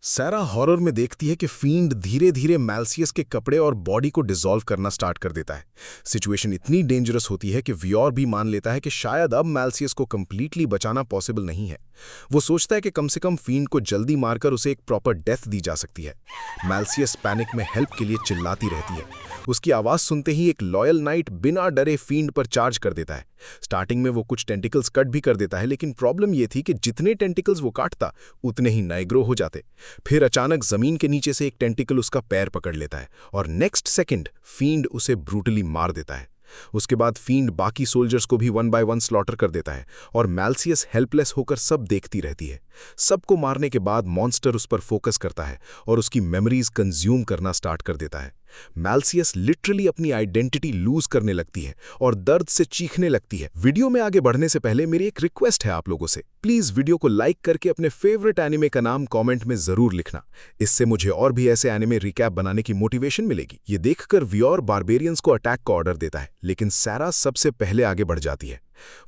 सैरा horror में देखती है कि फींड धीरे धीरे मैल्सियस के कपड़े और बॉडी को डिसॉल्व करना स्टार्ट कर देता है। सिचुएशन इतनी डेंजरस होती है कि वियोर भी मान लेता है कि शायद अब मैल्सियस को कंप्लीटली बचाना पॉसिबल नहीं है। वो सोचता है कि कम से कम फींड को जल्दी मारकर उसे एक प्रॉपर डेथ दी जा सकती है। मैल्सियस पैनिक में हेल्प के लिए चिल्लाती रहती है। उसकी आवाज़ सुनते ही एक लॉयल नाइट बिना डरे फींड पर चार्ज कर देता है। स्टार्टिंग में वो कुछ टेंटिकल्स कट भी कर देता है, लेकिन प्रॉब्लम ये थी कि जितने टेंटिकल्स वो काटता उतने ही नए ग्रो हो जाते। फिर अचानक जमीन के नीचे से एक टेंटिकल उसका पैर पकड़ लेता है और नेक्स्ट सेकंड फींड उसे ब्रूटली मार देता है। उसके बाद फींड बाकी सोल्जर्स को भी वन बाय वन स्लॉटर कर देता है और मैल्सियस हेल्पलेस होकर सब देखती रहती है। सबको मारने के बाद मॉन्स्टर उस पर फोकस करता है और उसकी मेमोरीज कंज्यूम करना स्टार्ट कर देता है। मैल्सियस लिटरली अपनी आइडेंटिटी लूज करने लगती है और दर्द से चीखने लगती है। वीडियो में आगे बढ़ने से पहले मेरी एक रिक्वेस्ट है आप लोगों से, प्लीज वीडियो को लाइक करके अपने फेवरेट एनिमे का नाम कमेंट में जरूर लिखना। इससे मुझे और भी ऐसे एनिमे रिकैप बनाने की मोटिवेशन मिलेगी। ये देखकर वियोर बारबेरियंस को अटैक का ऑर्डर देता है, लेकिन सैरा सबसे पहले आगे बढ़ जाती है।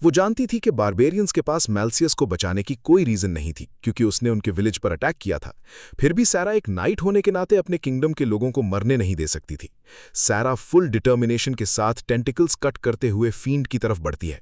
वो जानती थी कि बारबेरियंस के पास मैल्सियस को बचाने की कोई रीजन नहीं थी, क्योंकि उसने उनके विलेज पर अटैक किया था। फिर भी सैरा एक नाइट होने के नाते अपने किंगडम के लोगों को मरने नहीं दे सकती थी। सैरा फुल डिटर्मिनेशन के साथ टेंटिकल्स कट करते हुए फींड की तरफ बढ़ती है।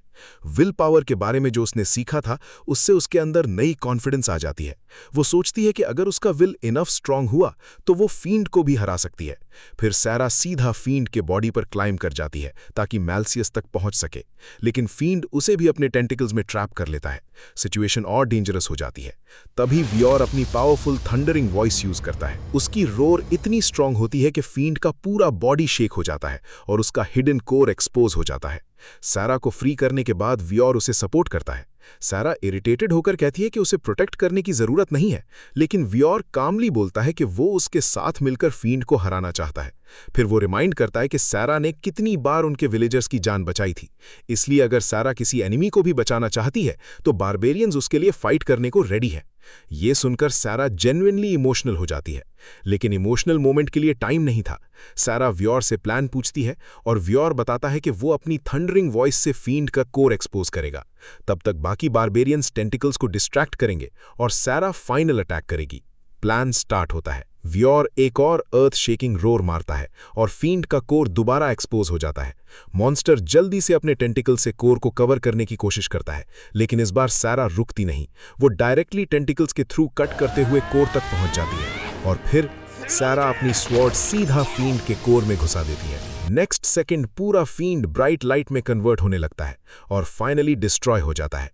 विल पावर के बारे में जो उसने सीखा था, उससे उसके अंदर नई कॉन्फिडेंस आ जाती है। वो सोचती है कि अगर उसका विल इनफ स्ट्रांग हुआ तो वो फींड को भी हरा सकती है। फिर सैरा सीधा फींड के बॉडी पर क्लाइम कर जाती है ताकि मैल्सियस तक पहुंच सके, लेकिन फींड उसे भी अपने टेंटिकल्स में ट्रैप कर लेता है। सिचुएशन और डेंजरस हो जाती है। तभी वियोर अपनी पावरफुल थंडरिंग वॉइस यूज करता है। उसकी रोर इतनी स्ट्रांग होती है कि फींड का पूरा बॉडी शेक हो जाता है और उसका हिडन कोर एक्सपोज हो जाता है। सैरा को फ्री करने के बाद वियोर उसे सपोर्ट करता है। सैरा इरिटेटेड होकर कहती है कि उसे प्रोटेक्ट करने की जरूरत नहीं है, लेकिन वियोर कामली बोलता है कि वो उसके साथ मिलकर फींड को हराना चाहता है। फिर वो रिमाइंड करता है कि सैरा ने कितनी बार उनके विलेजर्स की जान बचाई थी, इसलिए अगर सैरा किसी एनिमी को भी बचाना चाहती है तो बारबेरियंस उसके लिए फाइट करने को रेडी है। ये सुनकर सैरा जेन्युइनली इमोशनल हो जाती है, लेकिन इमोशनल मोमेंट के लिए टाइम नहीं था। सैरा वियोर से प्लान पूछती है और वियोर बताता है कि वो अपनी थंडरिंग वॉइस से फींड का कोर एक्सपोज करेगा। तब तक बाकी बारबेरियंस टेंटिकल्स को डिस्ट्रैक्ट करेंगे और सैरा फाइनल अटैक करेगी। प्लान स्टार्ट होता है। वियोर एक और अर्थ शेकिंग रोर मारता है और फींड का कोर दोबारा एक्सपोज हो जाता है। मॉन्स्टर जल्दी से अपने टेंटिकल से कोर को कवर करने की कोशिश करता है, लेकिन इस बार सैरा रुकती नहीं। वो डायरेक्टली टेंटिकल्स के थ्रू कट करते हुए कोर तक पहुंच जाती है और फिर सैरा अपनी स्वॉर्ड सीधा फींड के कोर में घुसा देती है। नेक्स्ट सेकंड पूरा फींड ब्राइट लाइट में कन्वर्ट होने लगता है और फाइनली डिस्ट्रॉय हो जाता है।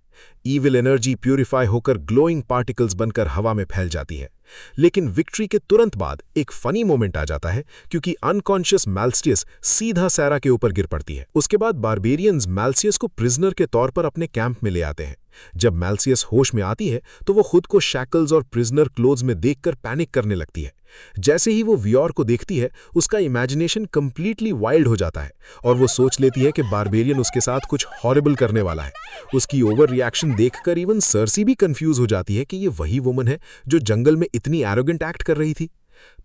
ईविल एनर्जी प्यूरिफाई होकर ग्लोइंग पार्टिकल्स बनकर हवा में फैल जाती है। लेकिन विक्ट्री के तुरंत बाद एक फनी मोमेंट आ जाता है, क्योंकि अनकॉन्शियस मैल्सियस सीधा सैरा के ऊपर गिर पड़ती है। उसके बाद बारबेरियंस मैल्सियस को प्रिजनर के तौर पर अपने कैंप में ले आते हैं। जब मैल्सियस होश में आती है तो वो खुद को शैकल्स और प्रिजनर क्लोथ्स में देखकर पैनिक करने लगती है। जैसे ही वो वियोर को देखती है, उसका इमेजिनेशन कंप्लीटली वाइल्ड हो जाता है और वो सोच लेती है कि बारबेरियन उसके साथ कुछ हॉरिबल करने वाला है। उसकी ओवर रिएक्शन देखकर इवन सर्सी भी कंफ्यूज हो जाती है कि ये वही वुमन है जो जंगल में इतनी एरोगेंट एक्ट कर रही थी।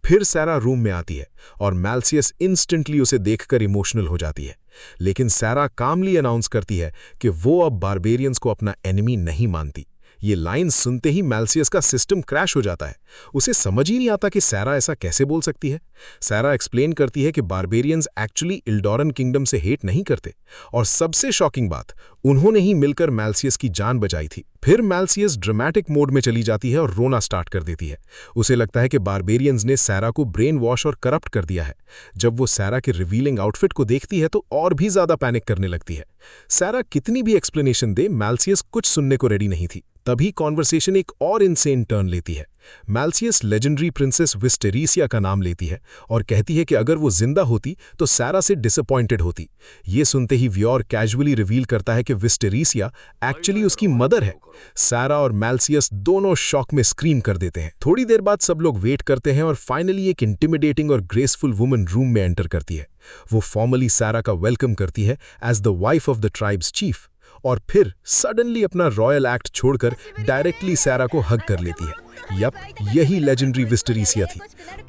फिर सैरा रूम में आती है और मैल्सियस इंस्टेंटली उसे देखकर इमोशनल हो जाती है, लेकिन सैरा कामली अनाउंस करती है कि वो अब बारबेरियंस को अपना एनिमी नहीं मानती। ये लाइन सुनते ही मैल्सियस का सिस्टम क्रैश हो जाता है। उसे समझ ही नहीं आता कि सैरा ऐसा कैसे बोल सकती है। सैरा एक्सप्लेन करती है कि बारबेरियंस एक्चुअली इल्डोरन किंगडम से हेट नहीं करते, और सबसे शॉकिंग बात, उन्होंने ही मिलकर मैल्सियस की जान बचाई थी। फिर मैल्सियस ड्रामेटिक मोड में चली जाती है और रोना स्टार्ट कर देती है। उसे लगता है कि बारबेरियंस ने सैरा को ब्रेन वॉश और करप्ट कर दिया है। जब वो सैरा के रिवीलिंग आउटफिट को देखती है तो और भी ज्यादा पैनिक करने लगती है। सैरा कितनी भी एक्सप्लेनेशन दे, मैल्सियस कुछ सुनने को रेडी नहीं थी। तभी कॉन्वर्सेशन एक और इनसेन टर्न लेती है। मैल्सियस लेजेंडरी प्रिंसेस विस्टेरिसिया का नाम लेती है और कहती है कि अगर वो जिंदा होती तो सैरा से डिसअपॉइंटेड होती। ये सुनते ही वियोर कैजुअली रिवील करता है कि विस्टेरिसिया एक्चुअली उसकी मदर है। सैरा और मैल्सियस दोनों शॉक में स्क्रीम कर देते हैं। थोड़ी देर बाद सब लोग वेट करते हैं और फाइनली एक इंटिमिडेटिंग और ग्रेसफुल वुमन रूम में एंटर करती है। वो फॉर्मली सैरा का वेलकम करती है as the wife of the tribe's chief, और फिर सडनली अपना रॉयल एक्ट छोड़कर डायरेक्टली सैरा को हग कर लेती है। यप, यही लेजेंडरी विस्टेरिसिया थी।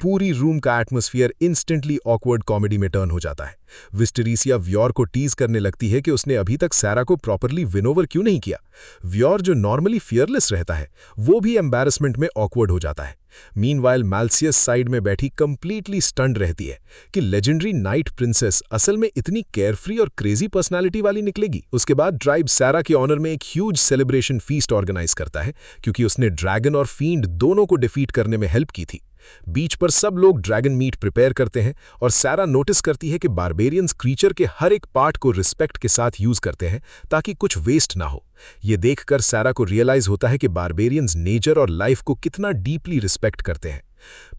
पूरी रूम का एटमॉस्फेयर इंस्टेंटली ऑकवर्ड कॉमेडी में टर्न हो जाता है। विस्टरीसिया व्योर को टीज करने लगती है कि उसने अभी तक सैरा को प्रॉपरली विन ओवर क्यों नहीं किया। व्योर जो नॉर्मली फियरलेस रहता है वो भी एम्बैरसमेंट में ऑकवर्ड हो जाता है। मीनवाइल मैल्सियस साइड में बैठी कंप्लीटली स्टन्ड रहती है कि लेजेंडरी नाइट प्रिंसेस असल में इतनी केयरफ्री और क्रेजी पर्सनालिटी वाली निकलेगी। उसके बाद ट्राइब सैरा के ऑनर में एक ह्यूज सेलिब्रेशन फीस्ट ऑर्गेनाइज करता है क्योंकि उसने ड्रैगन और फींड दोनों को डिफीट करने में हेल्प की थी। बीच पर सब लोग ड्रैगन मीट प्रिपेयर करते हैं और सैरा नोटिस करती है कि बारबेरियंस क्रीचर के हर एक पार्ट को रिस्पेक्ट के साथ यूज करते हैं ताकि कुछ वेस्ट ना हो। ये देखकर सैरा को रियलाइज होता है कि बारबेरियंस नेचर और लाइफ को कितना डीपली रिस्पेक्ट करते हैं।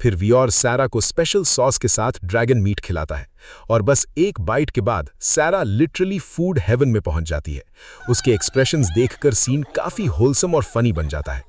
फिर व्योर सैरा को स्पेशल सॉस के साथ ड्रैगन मीट खिलाता है और बस एक बाइट के बाद सैरा लिटरली फूड हेवन में पहुंच जाती है। उसके एक्सप्रेशंस देखकर सीन काफी होलसम और फनी बन जाता है।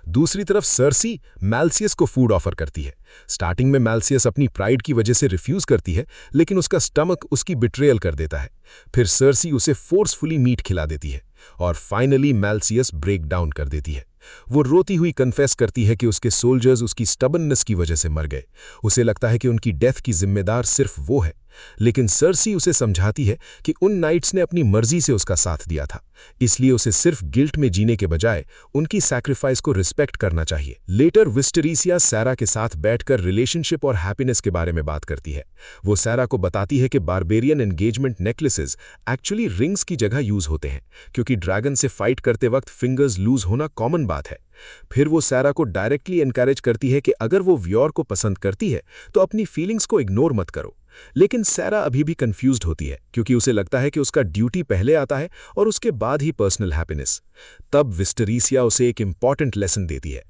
दूसरी तरफ सर्सी मैल्सियस को फूड ऑफर करती है। स्टार्टिंग में मैल्सियस अपनी प्राइड की वजह से रिफ्यूज करती है, लेकिन उसका स्टमक उसकी बिट्रेयल कर देता है। फिर सर्सी उसे फोर्सफुली मीट खिला देती है और फाइनली मैल्सियस ब्रेक डाउन कर देती है। वो रोती हुई कन्फेस करती है कि उसके सोल्जर्स उसकी स्टबननेस की वजह से मर गए। उसे लगता है कि उनकी डेथ की जिम्मेदार सिर्फ वो है, लेकिन सर्सी उसे समझाती है कि उन नाइट्स ने अपनी मर्जी से उसका साथ दिया था, इसलिए उसे सिर्फ गिल्ट में जीने के बजाय उनकी सैक्रिफाइस को रिस्पेक्ट करना चाहिए। लेटर विस्टरीसिया सैरा के साथ बैठकर रिलेशनशिप और हैप्पीनेस के बारे में बात करती है। वो सैरा को बताती है कि barbarian engagement necklaces actually rings की जगह यूज होते हैं क्योंकि ड्रैगन से फाइट करते वक्त फिंगर्स लूज होना कॉमन बात है। फिर वो सैरा को डायरेक्टली एनकरेज करती है कि अगर वो व्योर को पसंद करती है तो अपनी फीलिंग्स को इग्नोर मत करो। लेकिन सैरा अभी भी कंफ्यूज्ड होती है क्योंकि उसे लगता है कि उसका ड्यूटी पहले आता है और उसके बाद ही पर्सनल हैप्पीनेस। तब विस्टरीसिया उसे एक इंपॉर्टेंट लेसन देती है।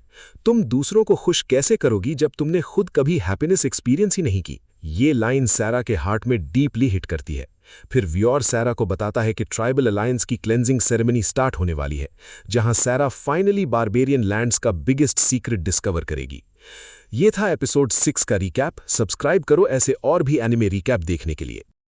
तुम दूसरों को खुश कैसे करोगी जब तुमने खुद कभी हैप्पीनेस एक्सपीरियंस ही नहीं की। ये लाइन सैरा के हार्ट में डीपली हिट करती है। फिर व्योर सैरा को बताता है कि ट्राइबल अलायंस की क्लेंजिंग सेरेमनी स्टार्ट होने वाली है, जहां सैरा फाइनली बारबेरियन लैंड्स का बिगेस्ट सीक्रेट डिस्कवर करेगी। ये था एपिसोड 6 का रिकैप। सब्सक्राइब करो ऐसे और भी एनिमे रिकैप देखने के लिए।